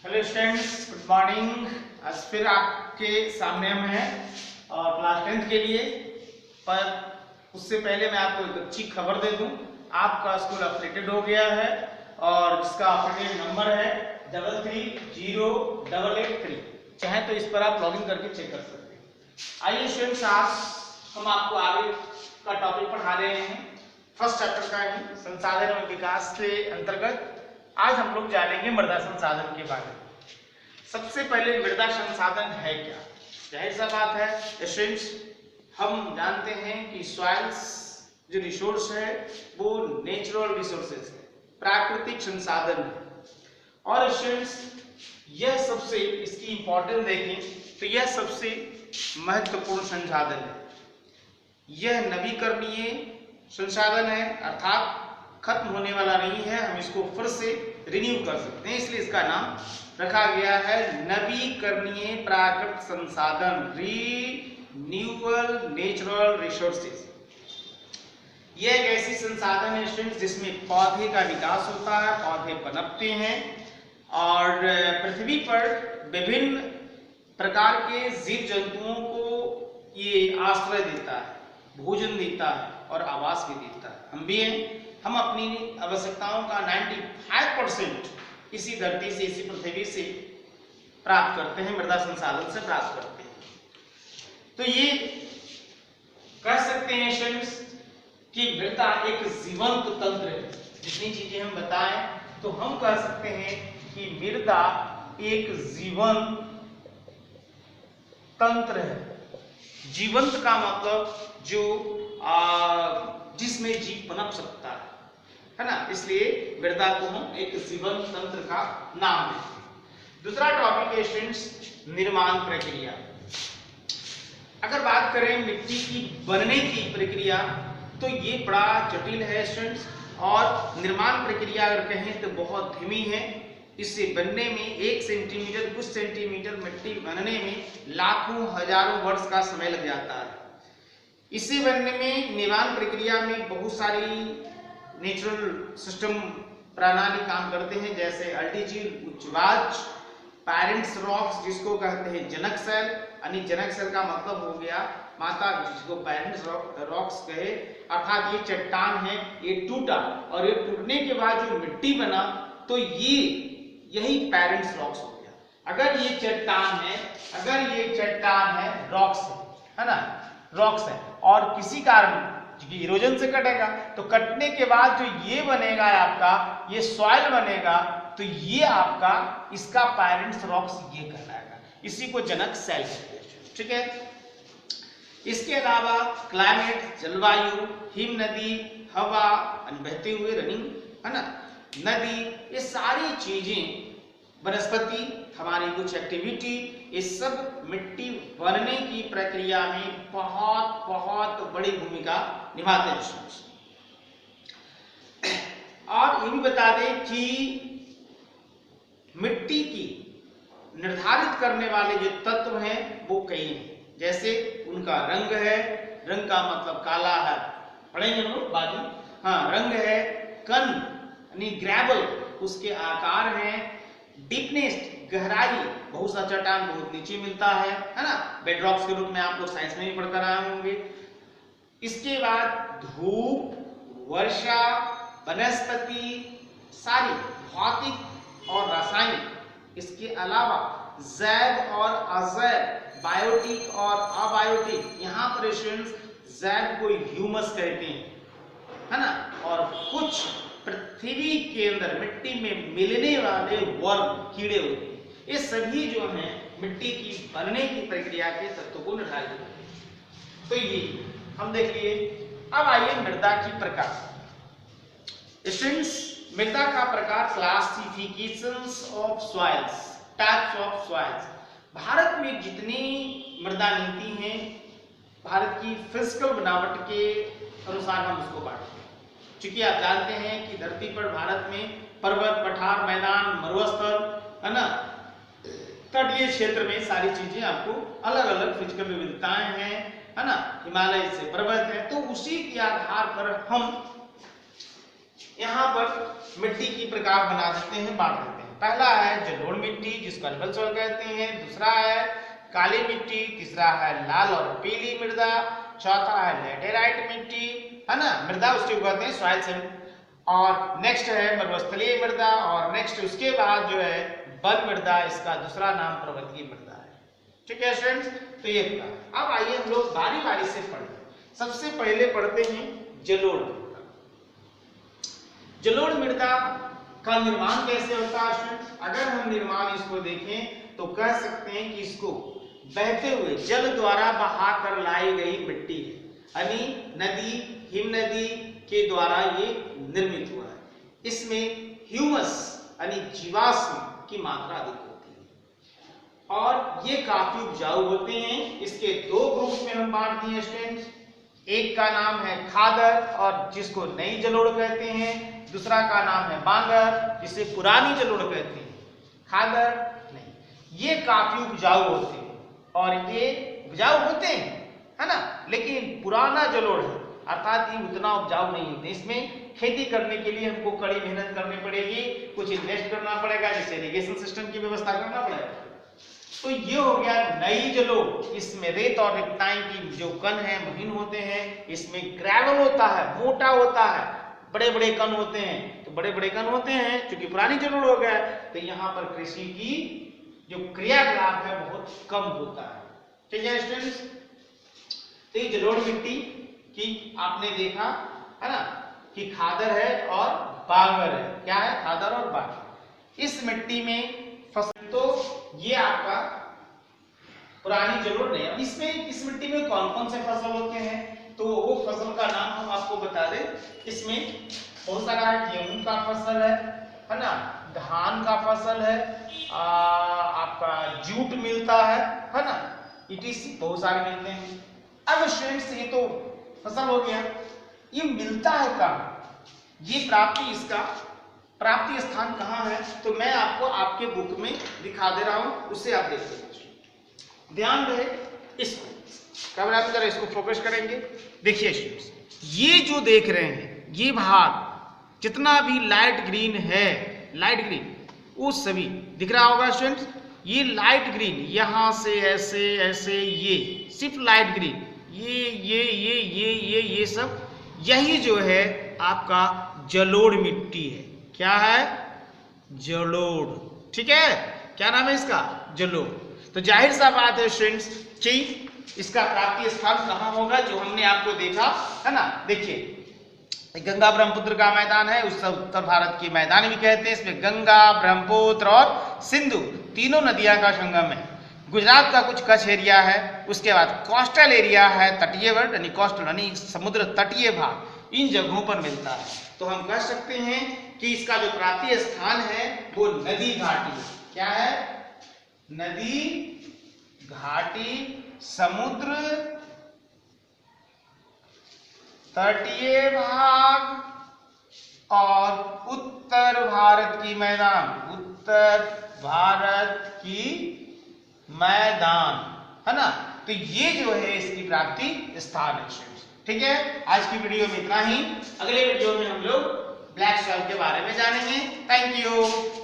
Hello students, good morning. आज फिर आपके सामने हम हैं क्लास 10th के लिए। पर उससे पहले मैं आपको एक अच्छी खबर दे दूं, आपका स्कूल अपडेटेड हो गया है और जिसका अपडेटेड नंबर है 330883। चाहे तो इस पर आप लॉगिन करके चेक कर सकते हैं। आइए स्टूडेंट्स, आज हम आपको आगे का टॉपिक पढ़ा रहे हैं। फर्स्ट चैप्टर का ही संसाधन और विकास के अंतर्गत आज हम लोग जानेंगे मृदा संसाधन के बारे में। सबसे पहले मृदा संसाधन है क्या? जाहिर सा बात है स्टूडेंट्स, हम जानते हैं कि सॉइल्स जो रिसोर्स है वो नेचुरल रिसोर्सेज है, प्राकृतिक संसाधन है। और स्टूडेंट्स, यह सबसे इसकी इंपॉर्टेंस देखें तो यह सबसे महत्वपूर्ण संसाधन है। यह नवीकरणीय संसाधन है, अर्थात खत्म होने वाला नहीं है, हम इसको फिर से रिन्यू कर सकते हैं, इसलिए इसका नाम रखा गया है नवीकरणीय प्राकृतिक संसाधन, रीन्यूएबल नेचुरल रिसोर्सेज। यह एक ऐसी संसाधन है स्टूडेंट्स जिसमें पौधे का विकास होता है, पौधे पनपते हैं और पृथ्वी पर विभिन्न प्रकार के जीव जंतुओं को ये आश्रय देता है, भोजन देता है और आवास भी देता है। हम भी हैं, हम अपनी आवश्यकताओं का 95% इसी धरती से, इसी पृथ्वी से प्राप्त करते हैं, मृदा संसाधन से प्राप्त करते हैं। तो ये कह सकते हैं स्टूडेंट्स कि मृदा एक जीवंत तंत्र है। जितनी चीजें हम बताएं तो हम कह सकते हैं कि मृदा एक जीवंत तंत्र है। जीवंत का मतलब जो जिसमें जीव पनप सकता है ना, इसलिए मृदा को हम एक जीवंत तंत्र का नाम देते हैं। दूसरा टॉपिक है स्टूडेंट्स निर्माण प्रक्रिया। अगर बात करें मिट्टी की बनने की प्रक्रिया तो ये बड़ा जटिल है स्टूडेंट्स, और निर्माण प्रक्रिया अगर कहें तो बहुत धीमी है। इससे बनने में 1 सेंटीमीटर कुछ सेंटीमीटर मिट्टी बनने में लाखों हजारों वर्ष का समय लग जाता है। इसे बनने में निर्माण प्रक्रिया में बहुत सारी नेचुरल सिस्टम प्रणाली काम करते हैं, जैसे अल्टीट्यूड उच्चवाच, पेरेंट्स रॉक्स जिसको कहते हैं जनक सेल, यानी जनक सेल का मतलब हो गया माता, जिसको पेरेंट्स रॉक्स कहे, अर्थात ये चट्टान है, ये टूटा और ये टूटने के बाद जो मिट्टी बना तो यही पेरेंट्स रॉक्स हो गया। अगर ये चट्टान है रॉक्स है ना, रॉक्स है और किसी कारण इरोजन से कटेगा तो कटने के बाद जो ये बनेगा आपका, ये सॉइल बनेगा, तो ये आपका इसका पेरेंट्स रॉक्स ये कहलाएगा, इसी को जनक सेल कहते हैं। ठीक है। इसके अलावा क्लाइमेट, जलवायु, हिम नदी, हवा, बहते हुए रनिंग है ना नदी, ये सारी चीजें, वनस्पति, हमारी कुछ एक्टिविटी, ये सब मिट्टी बनने की प्रक्रिया में बहुत बहुत बड़ी भूमिका निभाते हैं। और ये भी बता दें कि मिट्टी की निर्धारित करने वाले जो तत्व हैं वो कई हैं, जैसे उनका रंग है, रंग का मतलब काला है, पढ़ेंगे हम लोग बाद में। हाँ, रंग है, कण यानी ग्रेवल, उसके आकार हैं, डीपनेस गहराई, बहुत सा चट्टान बहुत नीचे मिलता है ना, बेडरॉक्स के रूप में आप लोग साइंस में भी पढ़कर आए होंगे। इसके बाद धूप, वर्षा, वनस्पति, सारी भौतिक और रासायनिक, इसके अलावा जैव और अजैव, बायोटिक और अबायोटिक, यहाँ पर स्टूडेंट्स जैव को ह्यूमस कहते हैं है ना, और कुछ पृथ्वी के अंदर मिट्टी में मिलने वाले वर्म, कीड़े होते हैं, ये सभी जो हैं मिट्टी की बनने की प्रक्रिया के तत्वों को निर्धारित करते हैं। तो ये हम देखिए। अब आइए मृदा की प्रकार। स्टूडेंट्स, मृदा का प्रकार, classifications of soils, types of soils. Bharat में जितनी मृदा नीति हैं, भारत की फिजिकल बनावट के अनुसार हम उसको बांटते हैं। क्योंकि आप जानते हैं कि धरती पर भारत में पर्वत, पठार, मैदान, मरुस्थल है ना, तटीय क्षेत्र में सारी चीजें आपको अलग अलग फिजिकल विविधताएं हैं है ना, हिमालय से पर्वत है, तो उसी के आधार पर हम यहाँ पर मिट्टी की प्रकार बना देते हैं, बांट देते हैं। पहला है जलोढ़ मिट्टी जिसको अल्बल सॉइल कहते हैं, दूसरा है काली मिट्टी, तीसरा है लाल और पीली मृदा, चौथा है लैटेराइट मिट्टी, है ना, मृदा उसको कहते हैं सॉइल से, और नेक्स्ट है मरुस्थलीय मृदा, और नेक्स्ट उसके बाद जो है वन मृदा, इसका दूसरा नाम पर्वतीय मृदा है। ठीक है स्टूडेंट्स, तो ये था। अब आइए हम लोग बारी बारी से पढ़ें। सबसे पहले पढ़ते हैं जलोढ़ मृदा। जलोढ़ मृदा का निर्माण कैसे होता है स्टूडेंट्स? अगर हम निर्माण इसको देखें तो कह सकते हैं कि इसको बहते हुए जल द्वारा बहा कर लाई गई मिट्टी है, यानी नदी, हिम नदी के द्वारा ये निर्मित हुआ है। इसमें ह्यूमस यानी जीवाश्म की मात्रा अधिक होती है और ये काफी उपजाऊ होते हैं। इसके दो ग्रुप में हम बांट दिए स्टूडेंट्स, एक का नाम है खादर और जिसको नई जलोढ़ कहते हैं, दूसरा का नाम है बांगर जिसे पुरानी जलोढ़ कहते हैं। खादर नहीं, ये काफी उपजाऊ होते हैं और ये उपजाऊ होते हैं, है ना, लेकिन पुराना जलोढ़ है अर्थात ये उतना उपजाऊ नहीं होते। इसमें खेती करने के लिए हमको कड़ी मेहनत करनी पड़ेगी, कुछ इन्वेस्ट करना पड़ेगा, जैसे इरिगेशन सिस्टम की व्यवस्था करना पड़ेगा। तो ये हो गया नई जलोढ़। इसमें रेत और रेतनाई की जो कण है महीन होते हैं, इसमें ग्रेवल होता है, मोटा होता है, बड़े बड़े कण होते हैं। तो बड़े बड़े कण होते हैं, क्योंकि पुरानी जलोढ़ हो गया तो यहाँ पर कृषि की जो क्रियाकलाप है बहुत कम होता है। ठीक है स्टूडेंट्स, तो ये जलोढ़ मिट्टी की आपने देखा है ना कि खादर है और बांगर है। क्या है? खादर और बांगर। इस मिट्टी में फसल, तो ये आपका पुरानी जलोढ़ नहीं। अब इसमें इस मिट्टी में कौन कौन से फसल होते हैं तो वो फसल का नाम हम आपको बता दें। इसमें बहुत सारा गेहूं का फसल है ना, धान का फसल है, आपका जूट मिलता है ना, इटीसी बहुत सारे मिलते हैं। अब स्टूडेंट्स ये तो फसल हो गया, ये मिलता है कहाँ? ये प्राप्ति स्थान कहाँ है? तो मैं आपको आपके बुक में दिखा दे रहा हूं, उससे आप देख सकते। ध्यान रहे इसको, कैमरा में जरा इसको फोकस करेंगे। देखिए स्टूडेंट्स, ये जो देख रहे हैं ये भाग जितना भी लाइट ग्रीन है, लाइट ग्रीन वो सभी दिख रहा होगा स्टूडेंट्स। ये लाइट ग्रीन यहाँ से ऐसे ऐसे, ये सिर्फ लाइट ग्रीन, ये सब, यही जो है आपका जलोढ़ मिट्टी है। क्या है? जलोढ़। ठीक है, क्या नाम है इसका? जलोढ़। तो जाहिर सा बात है स्टूडेंट्स कि इसका प्राप्ति स्थान कहाँ होगा, जो हमने आपको देखा है ना। देखिए गंगा ब्रह्मपुत्र का मैदान है, उस उत्तर भारत की मैदान भी कहते हैं। इसमें गंगा, ब्रह्मपुत्र और सिंधु तीनों नदियां का संगम है। गुजरात का कुछ कच्छ एरिया है, उसके बाद कोस्टल एरिया है, तटीय वर्ग यानी कोस्टल यानी समुद्र तटीय भाग, इन जगहों पर मिलता है। तो हम कह सकते हैं कि इसका जो प्राप्ति स्थान है वो नदी घाटी है। क्या है? नदी घाटी, समुद्र तटीय भाग और उत्तर भारत की मैदान, उत्तर भारत की मैदान, है ना। तो ये जो है इसकी प्राप्ति स्थान है। ठीक है, आज की वीडियो में इतना ही। अगले वीडियो में हम लोग ब्लैक सॉइल के बारे में जानेंगे। Thank you.